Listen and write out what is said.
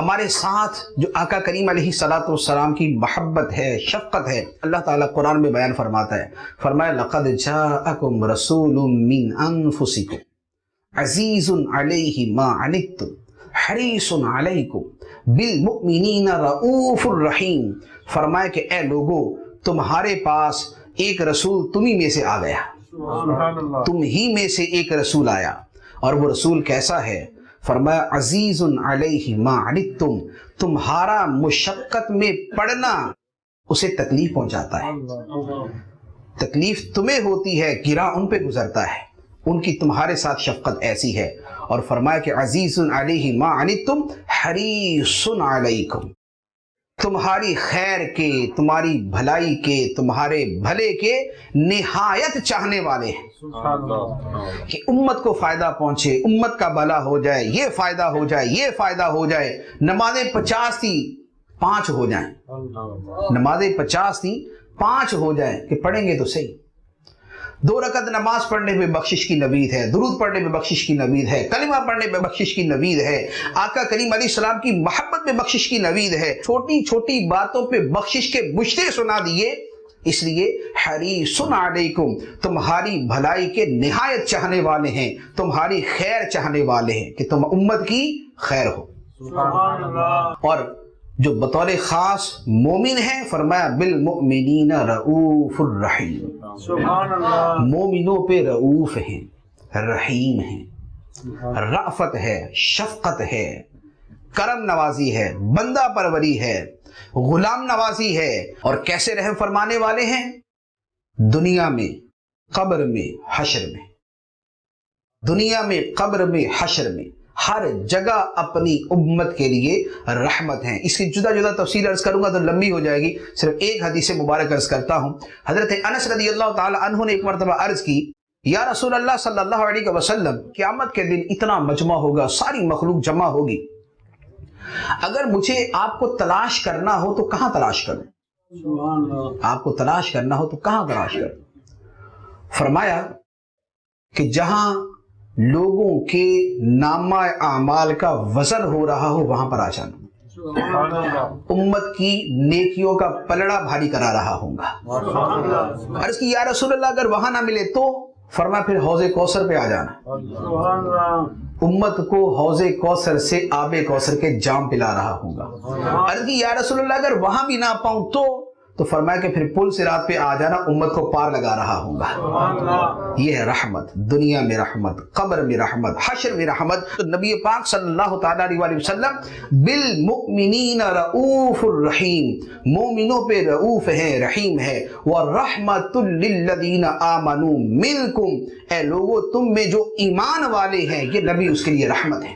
ہمارے ساتھ جو آقا کریم علیہ الصلوۃ والسلام کی محبت ہے، شفقت ہے، اللہ تعالیٰ قرآن میں بیان فرماتا ہے، فرمایا لقد جاءکم رسول من انفسکم عزیز علیہ ما عنتم حریص علیکم بالمؤمنین رؤوف الرحیم، فرمایا کہ اے لوگو تمہارے پاس ایک رسول تمہیں میں سے آ گیا، تم ہی میں سے ایک رسول آیا، اور وہ رسول کیسا ہے؟ فرمایا عزیز علیہ ما عنتم، تمہارا مشقت میں پڑنا اسے تکلیف پہنچاتا ہے، تکلیف تمہیں ہوتی ہے، گرا ان پہ گزرتا ہے، ان کی تمہارے ساتھ شفقت ایسی ہے۔ اور فرمایا کہ عزیز علیہ ما عنتم حریص علیکم، تمہاری خیر کے، تمہاری بھلائی کے، تمہارے بھلے کے نہایت چاہنے والے ہیں، کہ امت کو فائدہ پہنچے، امت کا بھلا ہو جائے، یہ فائدہ ہو جائے، یہ فائدہ ہو جائے۔ نمازیں 50 تھی 5 ہو جائیں، نمازیں 50 تھی 5 ہو جائیں، کہ پڑھیں گے تو صحیح۔ 2 رکعت نماز پڑھنے پہ بخشش کی نوید ہے، درود پڑھنے پہ بخشش کی نوید ہے، کلمہ پڑھنے پہ بخشش کی نوید ہے، آقا کریم علیہ السلام کی محبت پہ بخشش کی نوید ہے۔ چھوٹی چھوٹی باتوں پہ بخشش کے مشتے سنا دیے، اس لیے حریص علیکم، تمہاری بھلائی کے نہایت چاہنے والے ہیں، تمہاری خیر چاہنے والے ہیں، کہ تم امت کی خیر ہو۔ سبحان اللہ۔ اور جو بطور خاص مومن ہیں، فرمایا بالمؤمنین رؤوف الرحیم، سبحان اللہ۔ مومنوں پہ رؤوف ہیں، رحیم ہیں، رأفت ہے، شفقت ہے، کرم نوازی ہے، بندہ پروری ہے، غلام نوازی ہے۔ اور کیسے رحم فرمانے والے ہیں؟ دنیا میں، قبر میں، حشر میں، دنیا میں، قبر میں، حشر میں، ہر جگہ اپنی امت کے لیے رحمت ہیں۔ اس کی جدا جدا تفصیل عرض کروں گا تو لمبی ہو جائے گی، صرف ایک حدیث مبارک عرض کرتا ہوں۔ حضرت انس رضی اللہ تعالی عنہ نے ایک مرتبہ عرض کی، یا رسول اللہ صلی اللہ علیہ وسلم، قیامت کے دن اتنا مجمع ہوگا، ساری مخلوق جمع ہوگی، اگر مجھے آپ کو تلاش کرنا ہو تو کہاں تلاش کروں؟ سبحان اللہ۔ آپ کو تلاش کرنا ہو تو کہاں تلاش کروں؟ فرمایا کہ جہاں لوگوں کے نامہ اعمال کا وزن ہو رہا ہو وہاں پر آ جانا، سبحان اللہ۔ امت کی نیکیوں کا پلڑا بھاری کرا رہا ہوں گا۔ سبحان اللہ۔ عرض کی یا رسول اللہ اگر وہاں نہ ملے تو؟ فرمایا پھر حوض کوثر پہ آ جانا، سبحان اللہ۔ امت کو حوض کوثر سے آب کوثر کے جام پلا رہا ہوں گا۔ عرض کی یا رسول اللہ اگر وہاں بھی نہ پاؤں تو فرمایا کہ پھر پل صراط پہ آ جانا، امت کو پار لگا رہا ہوں گا۔ سبحان اللہ۔ یہ ہے رحمت، دنیا میں رحمت، قبر میں رحمت، حشر میں رحمت۔ تو نبی پاک صلی اللہ تعالی علیہ وسلم بالمؤمنین رؤوف الرحیم، مومنوں پہ رؤوف ہیں، رحیم ہے۔ وَرَحْمَةٌ لِّلَّذِينَ آمَنُوا مِنْكُمْ، اے لوگو تم میں جو ایمان والے ہیں، یہ نبی اس کے لیے رحمت ہے۔